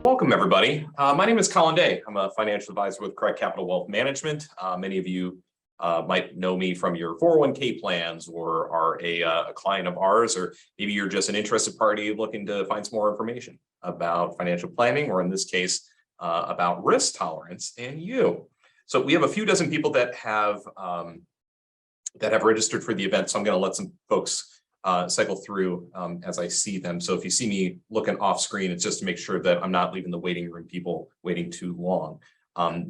Welcome, everybody. My name is Colin Day. I'm a financial advisor with Correct Capital Wealth Management. Many of you might know me from your 401k plans or are a client of ours, or maybe you're just an interested party looking to find some more information about financial planning, or in this case, about risk tolerance and you. So we have a few dozen people that have registered for the event. So I'm going to let some folks cycle through as I see them. So if you see me looking off screen, it's just to make sure that I'm not leaving the waiting room people waiting too long.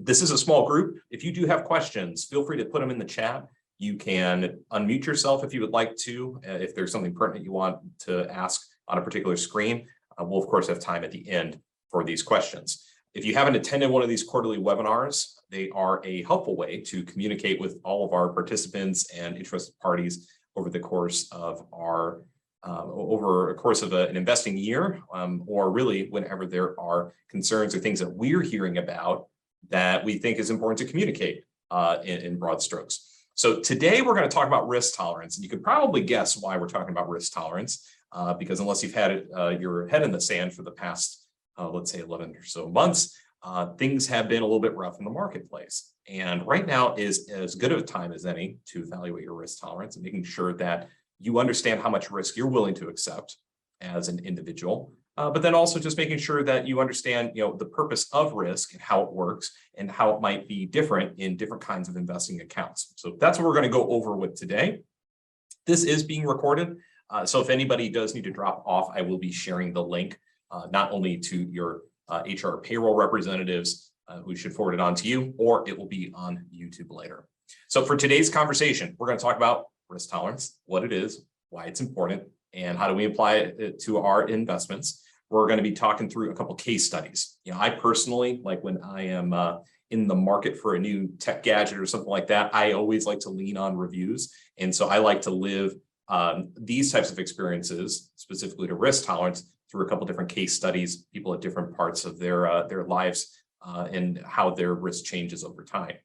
This is a small group. If you do have questions, feel free to put them in the chat. You can unmute yourself if you would like to, if there's something pertinent you want to ask on a particular screen. We'll of course have time at the end for these questions. If you haven't attended one of these quarterly webinars, they are a helpful way to communicate with all of our participants and interested parties over the course of our an investing year, or really whenever there are concerns or things that we're hearing about that we think is important to communicate in broad strokes. So today we're going to talk about risk tolerance, and you could probably guess why we're talking about risk tolerance, because unless you've had your head in the sand for the past, let's say 11 or so months, things have been a little bit rough in the marketplace. And right now is as good of a time as any to evaluate your risk tolerance and making sure that you understand how much risk you're willing to accept as an individual, but then also just making sure that you understand, the purpose of risk and how it works and how it might be different in different kinds of investing accounts. So that's what we're going to go over with today. This is being recorded. So if anybody does need to drop off, I will be sharing the link, not only to your HR payroll representatives, who should forward it on to you, or it will be on YouTube later. So for today's conversation, we're going to talk about risk tolerance, what it is, why it's important, and how do we apply it to our investments. We're going to be talking through a couple case studies. I personally, like when I am in the market for a new tech gadget or something like that, I always like to lean on reviews. And so I like to live these types of experiences, specifically to risk tolerance, through a couple different case studies, people at different parts of their lives, and how their risk changes over time.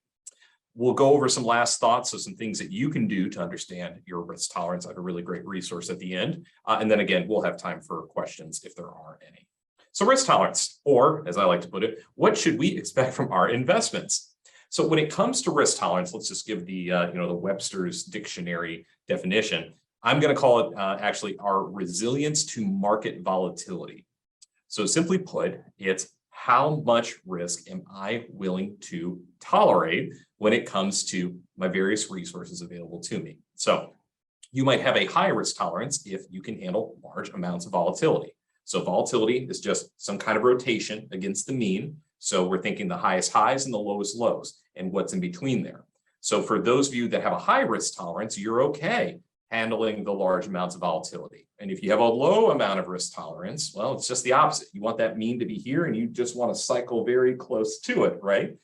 We'll go over some last thoughts of some things that you can do to understand your risk tolerance. I have a really great resource at the end. And then again, we'll have time for questions if there are any. So risk tolerance, or as I like to put it, what should we expect from our investments? So when it comes to risk tolerance, let's just give the the Webster's dictionary definition. I'm going to call it actually our resilience to market volatility. So simply put, it's how much risk am I willing to tolerate when it comes to my various resources available to me? So you might have a high risk tolerance if you can handle large amounts of volatility. So volatility is just some kind of rotation against the mean. So we're thinking the highest highs and the lowest lows and what's in between there. So for those of you that have a high risk tolerance, you're okay handling the large amounts of volatility. And if you have a low amount of risk tolerance, well, it's just the opposite. You want that mean to be here and you just want to cycle very close to it, right?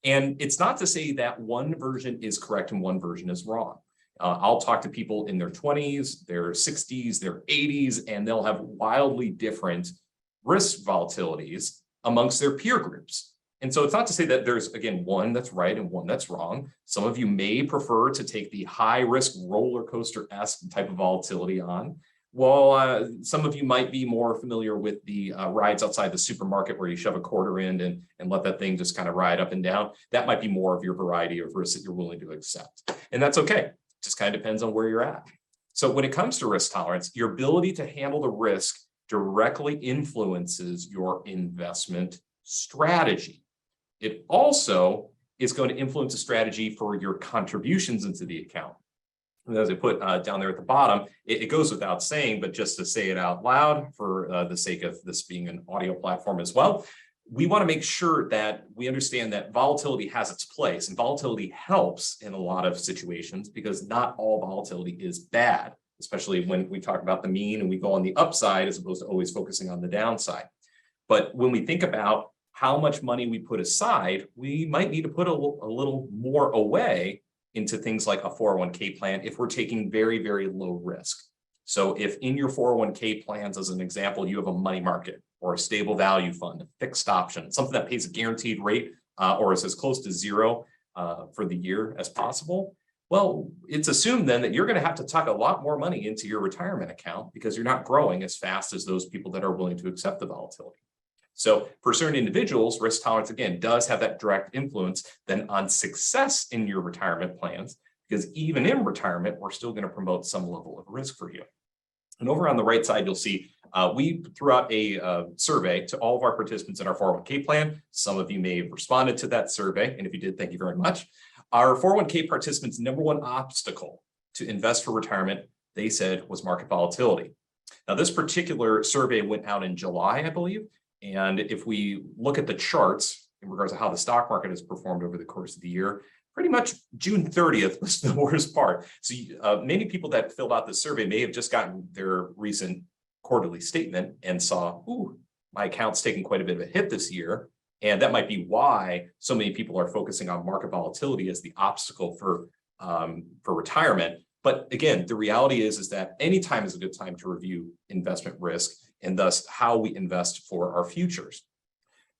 And it's not to say that one version is correct and one version is wrong. I'll talk to people in their 20s, their 60s, their 80s, and they'll have wildly different risk volatilities amongst their peer groups. And so it's not to say that there's, again, one that's right and one that's wrong. Some of you may prefer to take the high risk roller coaster-esque type of volatility on, while some of you might be more familiar with the rides outside the supermarket where you shove a quarter in and let that thing just kind of ride up and down. That might be more of your variety of risk that you're willing to accept. And that's okay. It just kind of depends on where you're at. So when it comes to risk tolerance, your ability to handle the risk directly influences your investment strategy. It also is going to influence a strategy for your contributions into the account. And as I put down there at the bottom, it goes without saying, but just to say it out loud for the sake of this being an audio platform as well, we want to make sure that we understand that volatility has its place, and volatility helps in a lot of situations because not all volatility is bad, especially when we talk about the mean and we go on the upside as opposed to always focusing on the downside. But when we think about how much money we put aside, we might need to put a little more away into things like a 401k plan if we're taking very, very low risk. So if in your 401k plans, as an example, you have a money market or a stable value fund, a fixed option, something that pays a guaranteed rate or is as close to zero for the year as possible, well, it's assumed then that you're going to have to tuck a lot more money into your retirement account because you're not growing as fast as those people that are willing to accept the volatility. So for certain individuals, risk tolerance, again, does have that direct influence then on success in your retirement plans, because even in retirement, we're still going to promote some level of risk for you. And over on the right side, you'll see we threw out a survey to all of our participants in our 401k plan. Some of you may have responded to that survey, and if you did, thank you very much. Our 401k participants' number one obstacle to invest for retirement, they said, was market volatility. Now, this particular survey went out in July, I believe. And if we look at the charts in regards to how the stock market has performed over the course of the year, pretty much June 30th was the worst part. So many people that filled out this survey may have just gotten their recent quarterly statement and saw, ooh, my account's taking quite a bit of a hit this year. And that might be why so many people are focusing on market volatility as the obstacle for retirement. But again, the reality is that any time is a good time to review investment risk and thus how we invest for our futures.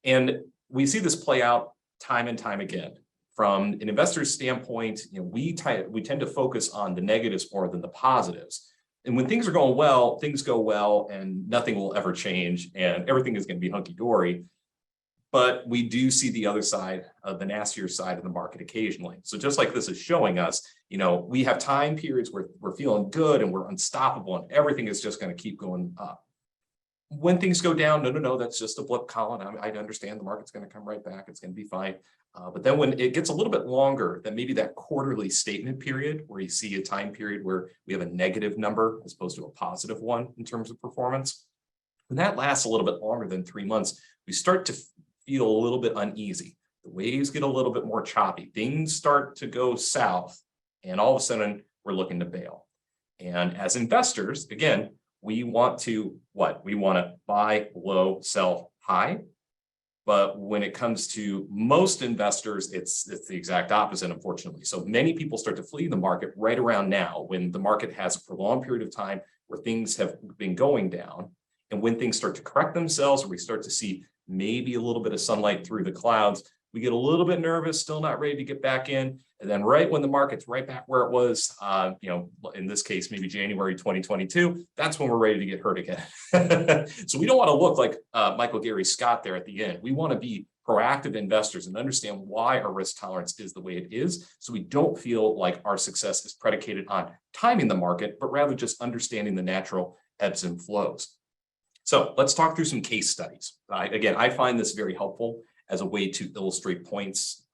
And we see this play out time and time again. From an investor's standpoint, we tend to focus on the negatives more than the positives. And when things are going well, things go well and nothing will ever change and everything is going to be hunky-dory. But we do see the other side of the nastier side of the market occasionally. So just like this is showing us, we have time periods where we're feeling good and we're unstoppable and everything is just going to keep going up. When things go down, no, that's just a blip, Colin. I understand the market's going to come right back. It's going to be fine. But then when it gets a little bit longer than maybe that quarterly statement period where you see a time period where we have a negative number as opposed to a positive one in terms of performance, when that lasts a little bit longer than 3 months, we start to feel a little bit uneasy. The waves get a little bit more choppy. Things start to go south and all of a sudden we're looking to bail. And as investors, again, we want to what? We want to buy low, sell high. But when it comes to most investors, it's the exact opposite, unfortunately. So many people start to flee the market right around now when the market has a prolonged period of time where things have been going down. And when things start to correct themselves, or we start to see maybe a little bit of sunlight through the clouds, we get a little bit nervous, still not ready to get back in. And then right when the market's right back where it was, in this case, maybe January 2022, that's when we're ready to get hurt again. So we don't want to look like Michael Gary Scott there at the end. We want to be proactive investors and understand why our risk tolerance is the way it is. So we don't feel like our success is predicated on timing the market, but rather just understanding the natural ebbs and flows. So let's talk through some case studies. Again, I find this very helpful as a way to illustrate points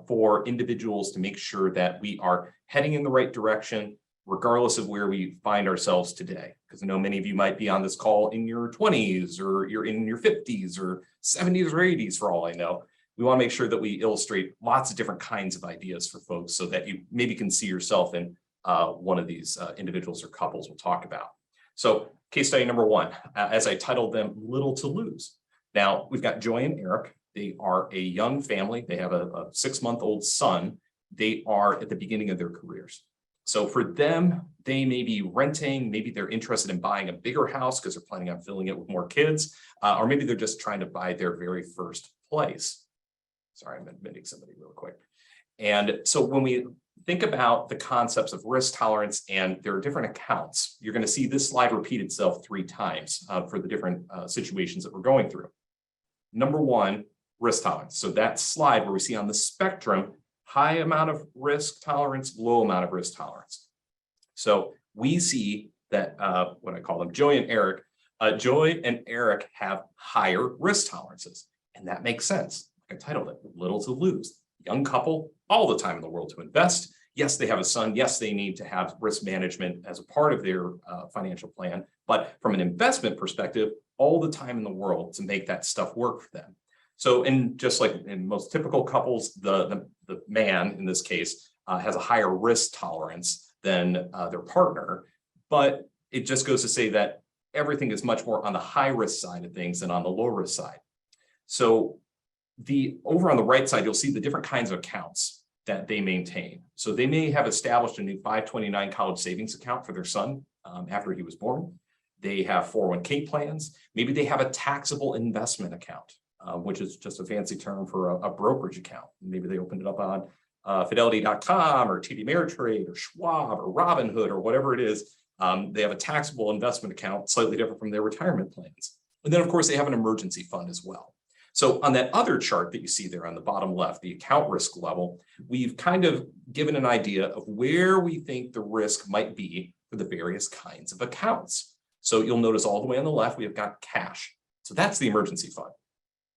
for individuals to make sure that we are heading in the right direction, regardless of where we find ourselves today. Because I know many of you might be on this call in your 20s, or you're in your 50s or 70s or 80s, for all I know. We want to make sure that we illustrate lots of different kinds of ideas for folks so that you maybe can see yourself in one of these individuals or couples we'll talk about. So case study number one, as I titled them, Little to Lose. Now, we've got Joy and Eric. They are a young family. They have a 6-month-old son. They are at the beginning of their careers. So for them, they may be renting, maybe they're interested in buying a bigger house because they're planning on filling it with more kids, or maybe they're just trying to buy their very first place. Sorry, I'm admitting somebody real quick. And so when we think about the concepts of risk tolerance and there are different accounts, you're going to see this slide repeat itself 3 times for the different situations that we're going through. Number one, risk tolerance. So that slide where we see on the spectrum, high amount of risk tolerance, low amount of risk tolerance. So we see that what I call them, Joy and Eric. Joy and Eric have higher risk tolerances, and that makes sense. I titled it Little to Lose. Young couple, all the time in the world to invest. Yes, they have a son. Yes, they need to have risk management as a part of their financial plan. But from an investment perspective, all the time in the world to make that stuff work for them. So, and just like in most typical couples, the man in this case has a higher risk tolerance than their partner. But it just goes to say that everything is much more on the high risk side of things than on the low risk side. So over on the right side, you'll see the different kinds of accounts that they maintain. So they may have established a new 529 college savings account for their son after he was born. They have 401k plans. Maybe they have a taxable investment account, which is just a fancy term for a brokerage account. Maybe they opened it up on Fidelity.com or TD Ameritrade or Schwab or Robinhood or whatever it is. They have a taxable investment account, slightly different from their retirement plans. And then, of course, they have an emergency fund as well. So on that other chart that you see there on the bottom left, the account risk level, we've kind of given an idea of where we think the risk might be for the various kinds of accounts. So you'll notice all the way on the left, we have got cash. So that's the emergency fund.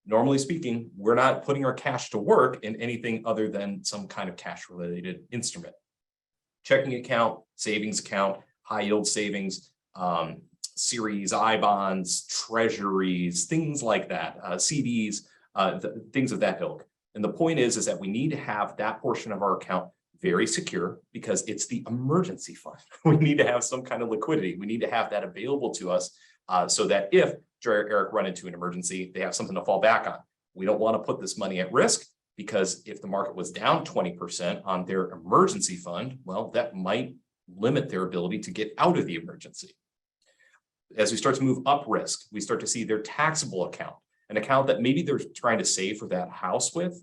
Normally speaking, we're not putting our cash to work in anything other than some kind of cash related instrument. Checking account, savings account, high yield savings, Series I bonds, treasuries, things like that, CDs, things of that ilk. And the point is that we need to have that portion of our account very secure because it's the emergency fund. We need to have some kind of liquidity. We need to have that available to us so that if Joy or Eric run into an emergency, they have something to fall back on. We don't want to put this money at risk because if the market was down 20% on their emergency fund, well, that might limit their ability to get out of the emergency. As we start to move up risk, we start to see their taxable account, an account that maybe they're trying to save for that house with.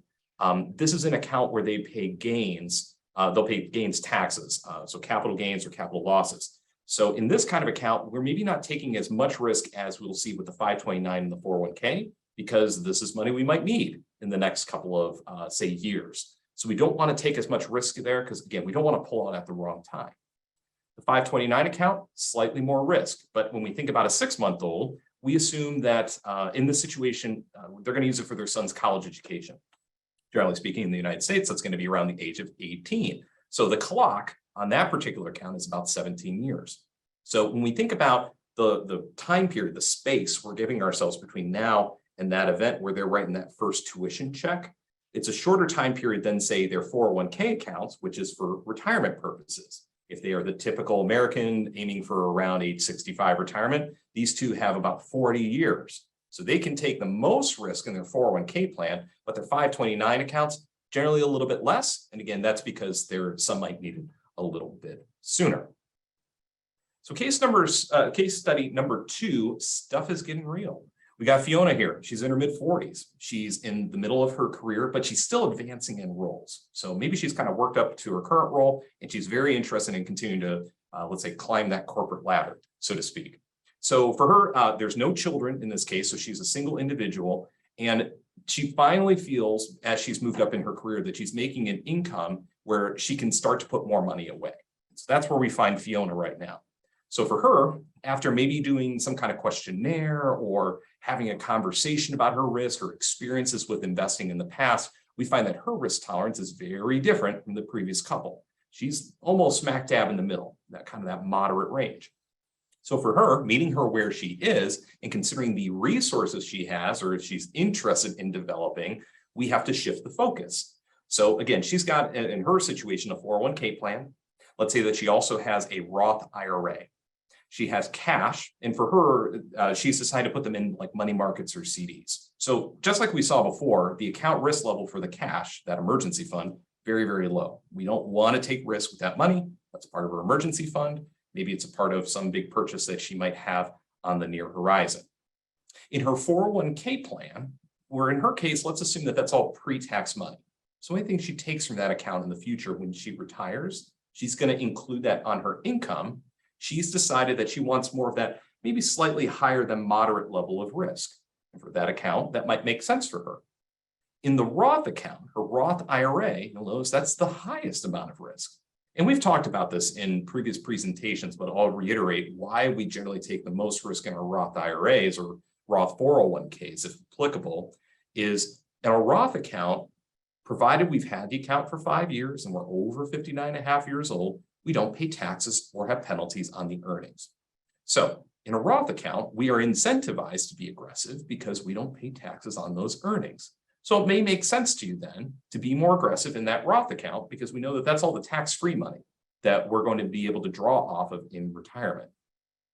This is an account where they pay gains. They'll pay gains taxes, so capital gains or capital losses. So in this kind of account, we're maybe not taking as much risk as we'll see with the 529 and the 401k, because this is money we might need in the next couple of, say, years. So we don't want to take as much risk there because, again, we don't want to pull out at the wrong time. The 529 account, slightly more risk. But when we think about a 6-month-old, we assume that in this situation, they're going to use it for their son's college education. Generally speaking, in the United States, that's going to be around the age of 18. So the clock on that particular account is about 17 years. So when we think about the time period, the space we're giving ourselves between now and that event where they're writing that first tuition check, it's a shorter time period than, say, their 401k accounts, which is for retirement purposes. If they are the typical American aiming for around age 65 retirement, these two have about 40 years. So they can take the most risk in their 401k plan, but their 529 accounts, generally a little bit less. And again, that's because some might need it a little bit sooner. So case study number 2, stuff is getting real. We got Fiona here. She's in her mid-40s. She's in the middle of her career, but she's still advancing in roles. So maybe she's kind of worked up to her current role, and she's very interested in continuing to, let's say, climb that corporate ladder, so to speak. So for her, there's no children in this case, so she's a single individual, and she finally feels, as she's moved up in her career, that she's making an income where she can start to put more money away. So that's where we find Fiona right now. So for her, after maybe doing some kind of questionnaire or having a conversation about her risk or experiences with investing in the past, we find that her risk tolerance is very different from the previous couple. She's almost smack dab in the middle, that moderate range. So for her, meeting her where she is and considering the resources she has, or if she's interested in developing, we have to shift the focus. So again, she's got in her situation a 401k plan. Let's say that she also has a Roth IRA. She has cash, and for her, she's decided to put them in like money markets or CDs. So just like we saw before, the account risk level for the cash, that emergency fund, very, very low. We don't want to take risk with that money. That's part of her emergency fund. Maybe it's a part of some big purchase that she might have on the near horizon. In her 401k plan, where in her case, let's assume that that's all pre-tax money. So anything she takes from that account in the future when she retires, she's going to include that on her income. She's decided that she wants more of that, maybe slightly higher than moderate level of risk. And for that account, that might make sense for her. In the Roth account, her Roth IRA, you'll notice that's the highest amount of risk. And we've talked about this in previous presentations, but I'll reiterate why we generally take the most risk in our Roth IRAs or Roth 401ks, if applicable, is in a Roth account, provided we've had the account for 5 years and we're over 59 and a half years old, we don't pay taxes or have penalties on the earnings. So in a Roth account, we are incentivized to be aggressive because we don't pay taxes on those earnings. So it may make sense to you then to be more aggressive in that Roth account because we know that that's all the tax-free money that we're going to be able to draw off of in retirement.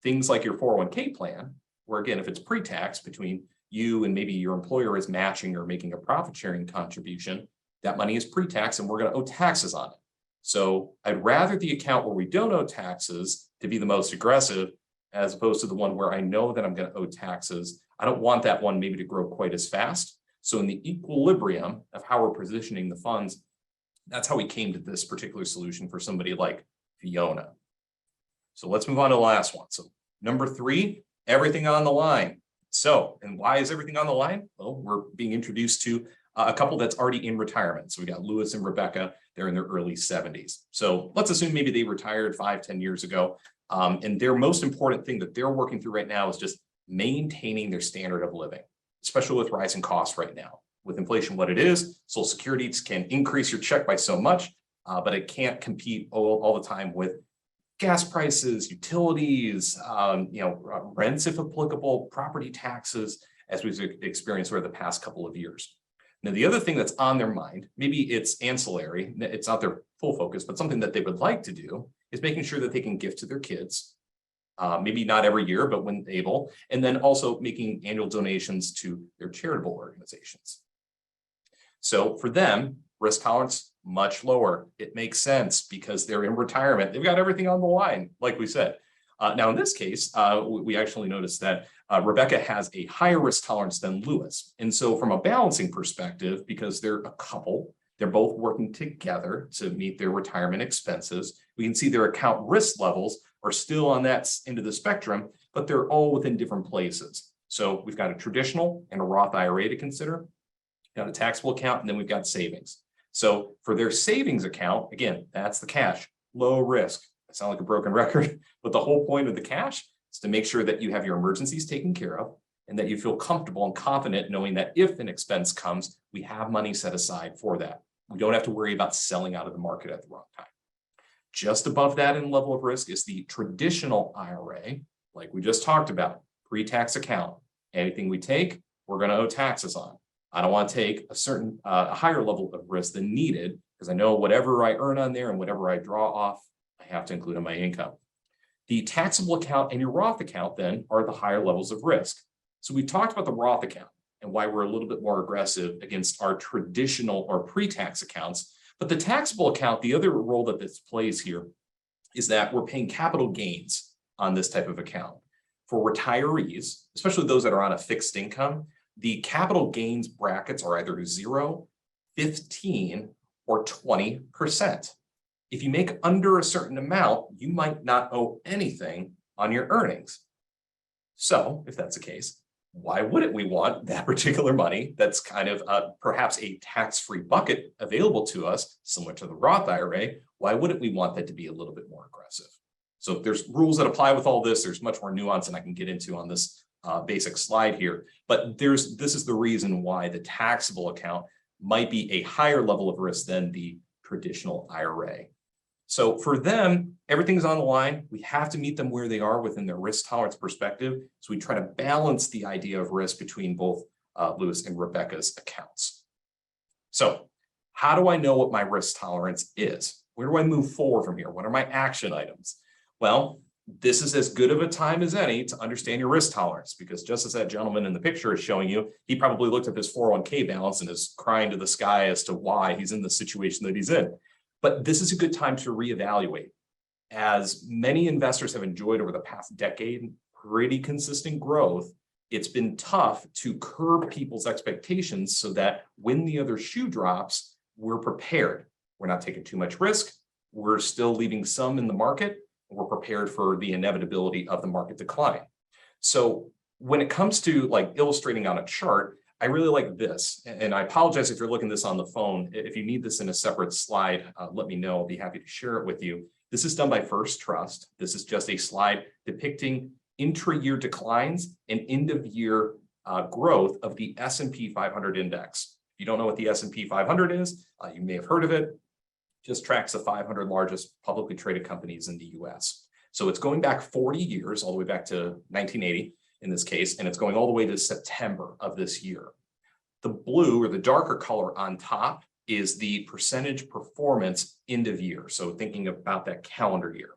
Things like your 401k plan, where again, if it's pre-tax between you and maybe your employer is matching or making a profit-sharing contribution, that money is pre-tax and we're going to owe taxes on it. So I'd rather the account where we don't owe taxes to be the most aggressive as opposed to the one where I know that I'm going to owe taxes. I don't want that one maybe to grow quite as fast. So in the equilibrium of how we're positioning the funds, that's how we came to this particular solution for somebody like Fiona. So let's move on to the last one. So number 3, everything on the line. So, and why is everything on the line? Well, we're being introduced to a couple that's already in retirement. So we got Louis and Rebecca, they're in their early 70s. So let's assume maybe they retired 5-10 years ago. And their most important thing that they're working through right now is just maintaining their standard of living, especially with rising costs right now. With inflation, what it is, Social Security can increase your check by so much, but it can't compete all the time with gas prices, utilities, rents if applicable, property taxes, as we've experienced over the past couple of years. Now, the other thing that's on their mind, maybe it's ancillary, it's not their full focus, but something that they would like to do is making sure that they can gift to their kids, maybe not every year, but when able, and then also making annual donations to their charitable organizations. So for them, risk tolerance, much lower. It makes sense because they're in retirement. They've got everything on the line, like we said. Now, in this case, we actually noticed that Rebecca has a higher risk tolerance than Louis. And so from a balancing perspective, because they're a couple, they're both working together to meet their retirement expenses. We can see their account risk levels are still on that end of the spectrum, but they're all within different places. So we've got a traditional and a Roth IRA to consider, got a taxable account, and then we've got savings. So for their savings account, again, that's the cash, low risk. I sound like a broken record, but the whole point of the cash is to make sure that you have your emergencies taken care of and that you feel comfortable and confident knowing that if an expense comes, we have money set aside for that. We don't have to worry about selling out of the market at the wrong time. Just above that in level of risk is the traditional IRA, like we just talked about, pre-tax account. Anything we take, we're going to owe taxes on. I don't want to take a higher level of risk than needed because I know whatever I earn on there and whatever I draw off, I have to include in my income. The taxable account and your Roth account then are the higher levels of risk. So we talked about the Roth account and why we're a little bit more aggressive against our traditional or pre-tax accounts. But the taxable account, the other role that this plays here is that we're paying capital gains on this type of account. For retirees, especially those that are on a fixed income, the capital gains brackets are either 0, 15, or 20%. If you make under a certain amount, you might not owe anything on your earnings. So if that's the case, why wouldn't we want that particular money that's kind of perhaps a tax-free bucket available to us, similar to the Roth IRA? Why wouldn't we want that to be a little bit more aggressive? So there's rules that apply with all this. There's much more nuance than I can get into on this basic slide here, but this is the reason why the taxable account might be a higher level of risk than the traditional IRA. So for them, everything's on the line. We have to meet them where they are within their risk tolerance perspective. So we try to balance the idea of risk between both Louis and Rebecca's accounts. So how do I know what my risk tolerance is? Where do I move forward from here? What are my action items? Well, this is as good of a time as any to understand your risk tolerance, because just as that gentleman in the picture is showing you, he probably looked at his 401k balance and is crying to the sky as to why he's in the situation that he's in. But this is a good time to reevaluate. As many investors have enjoyed over the past decade, pretty consistent growth, it's been tough to curb people's expectations so that when the other shoe drops, we're prepared. We're not taking too much risk. We're still leaving some in the market. We're prepared for the inevitability of the market decline. So when it comes to like illustrating on a chart, I really like this. And I apologize if you're looking at this on the phone. If you need this in a separate slide, let me know. I'll be happy to share it with you. This is done by First Trust. This is just a slide depicting intra-year declines and end-of-year growth of the S&P 500 index. If you don't know what the S&P 500 is, you may have heard of it. Just tracks the 500 largest publicly traded companies in the US. So it's going back 40 years, all the way back to 1980 in this case, and it's going all the way to September of this year. The blue or the darker color on top is the percentage performance end of year. So thinking about that calendar year.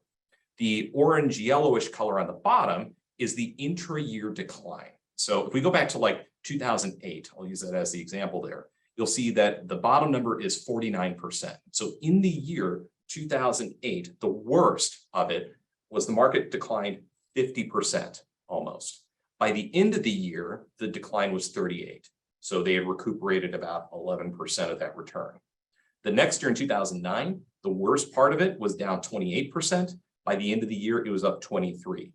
The orange yellowish color on the bottom is the intra-year decline. So if we go back to like 2008, I'll use that as the example there. You'll see that the bottom number is 49%. So in the year 2008, the worst of it was the market declined 50% almost. By the end of the year, the decline was 38. So they had recuperated about 11% of that return. The next year in 2009, the worst part of it was down 28%. By the end of the year, it was up 23.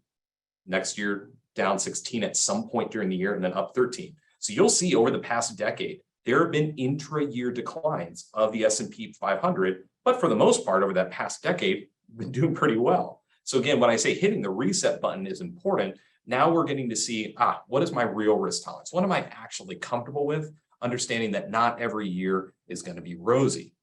Next year, down 16 at some point during the year, and then up 13. So you'll see over the past decade, there have been intra-year declines of the S&P 500, but for the most part, over that past decade, we've been doing pretty well. So again, when I say hitting the reset button is important, now we're getting to see, what is my real risk tolerance? What am I actually comfortable with? Understanding that not every year is going to be rosy.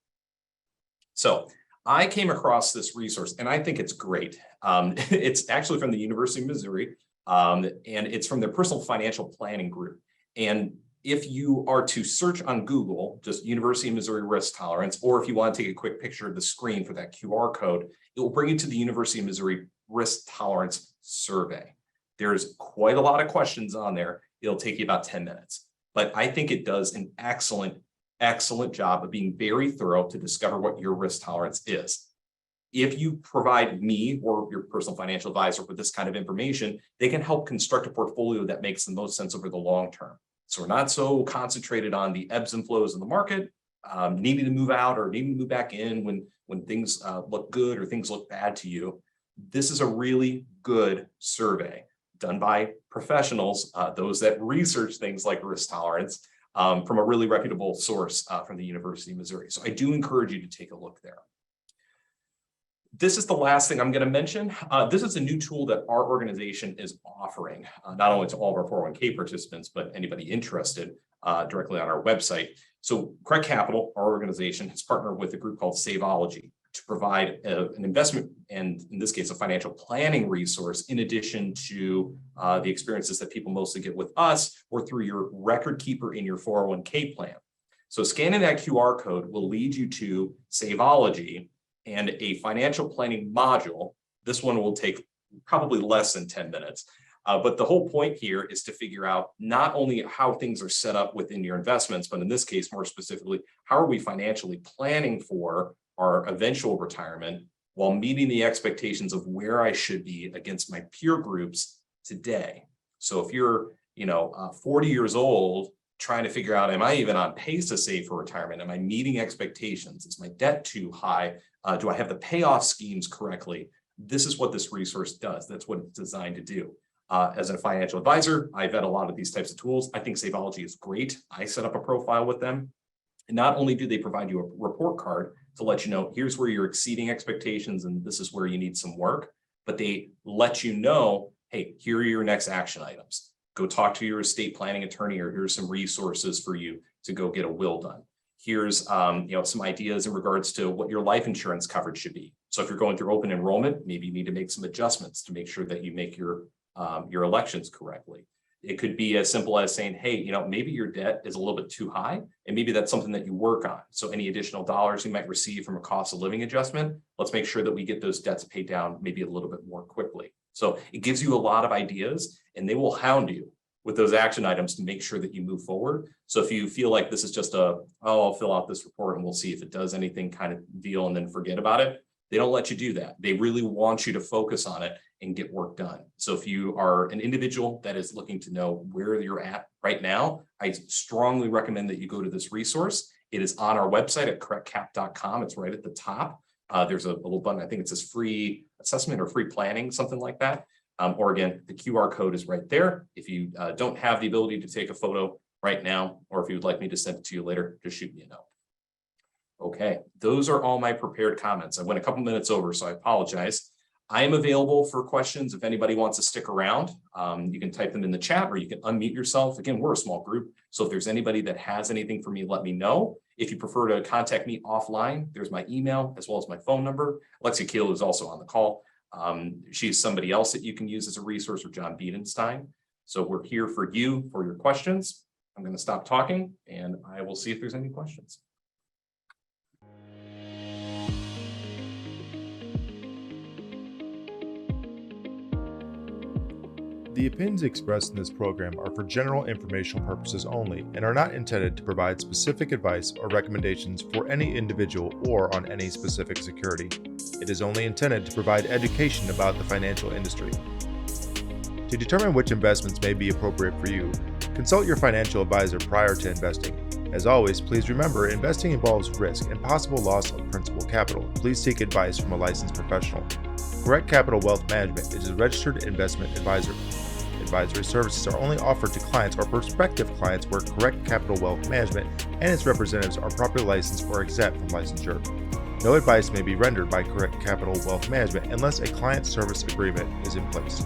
So I came across this resource and I think it's great. It's actually from the University of Missouri, and it's from their personal financial planning group. And if you are to search on Google, just University of Missouri risk tolerance, or if you want to take a quick picture of the screen for that QR code, it will bring you to the University of Missouri risk tolerance survey. There's quite a lot of questions on there. It'll take you about 10 minutes, but I think it does an excellent job of being very thorough to discover what your risk tolerance is. If you provide me or your personal financial advisor with this kind of information, they can help construct a portfolio that makes the most sense over the long term. So we're not so concentrated on the ebbs and flows in the market, needing to move out or needing to move back in when things look good or things look bad to you. This is a really good survey done by professionals, those that research things like risk tolerance, from a really reputable source from the University of Missouri. So I do encourage you to take a look there. This is the last thing I'm going to mention. This is a new tool that our organization is offering, not only to all of our 401k participants, but anybody interested directly on our website. So Craig Capital, our organization, has partnered with a group called Saveology to provide an investment, and in this case, a financial planning resource, in addition to the experiences that people mostly get with us or through your record keeper in your 401k plan. So scanning that QR code will lead you to Saveology and a financial planning module. This one will take probably less than 10 minutes. But the whole point here is to figure out not only how things are set up within your investments, but in this case, more specifically, how are we financially planning for our eventual retirement while meeting the expectations of where I should be against my peer groups today. So if you're 40 years old, trying to figure out, am I even on pace to save for retirement? Am I meeting expectations? Is my debt too high? Do I have the payoff schemes correctly? This is what this resource does. That's what it's designed to do. As a financial advisor, I vet a lot of these types of tools. I think Saveology is great. I set up a profile with them. And not only do they provide you a report card to let you know, here's where you're exceeding expectations and this is where you need some work, but they let you know, hey, here are your next action items. Go talk to your estate planning attorney, or here's some resources for you to go get a will done. Here's some ideas in regards to what your life insurance coverage should be. So if you're going through open enrollment, maybe you need to make some adjustments to make sure that you make your elections correctly. It could be as simple as saying, hey, maybe your debt is a little bit too high, and maybe that's something that you work on. So any additional dollars you might receive from a cost of living adjustment, let's make sure that we get those debts paid down maybe a little bit more quickly. So it gives you a lot of ideas, and they will hound you with those action items to make sure that you move forward. So if you feel like this is just I'll fill out this report and we'll see if it does anything kind of deal and then forget about it, they don't let you do that. They really want you to focus on it and get work done. So if you are an individual that is looking to know where you're at right now, I strongly recommend that you go to this resource. It is on our website at correctcap.com. It's right at the top. There's a little button, I think it says free assessment or free planning, something like that. Or again, the QR code is right there. If you don't have the ability to take a photo right now, or if you would like me to send it to you later, just shoot me a note. Okay, those are all my prepared comments. I went a couple minutes over, so I apologize. I am available for questions if anybody wants to stick around. You can type them in the chat or you can unmute yourself. Again, we're a small group, so if there's anybody that has anything for me, let me know. If you prefer to contact me offline, there's my email as well as my phone number. Alexia Keel is also on the call. She's somebody else that you can use as a resource, or John Biedenstein. So we're here for you, for your questions. I'm going to stop talking and I will see if there's any questions. The opinions expressed in this program are for general informational purposes only and are not intended to provide specific advice or recommendations for any individual or on any specific security. It is only intended to provide education about the financial industry. To determine which investments may be appropriate for you, consult your financial advisor prior to investing. As always, please remember, investing involves risk and possible loss of principal capital. Please seek advice from a licensed professional. Correct Capital Wealth Management is a registered investment advisor. Advisory services are only offered to clients or prospective clients where Correct Capital Wealth Management and its representatives are properly licensed or exempt from licensure. No advice may be rendered by Correct Capital Wealth Management unless a client service agreement is in place.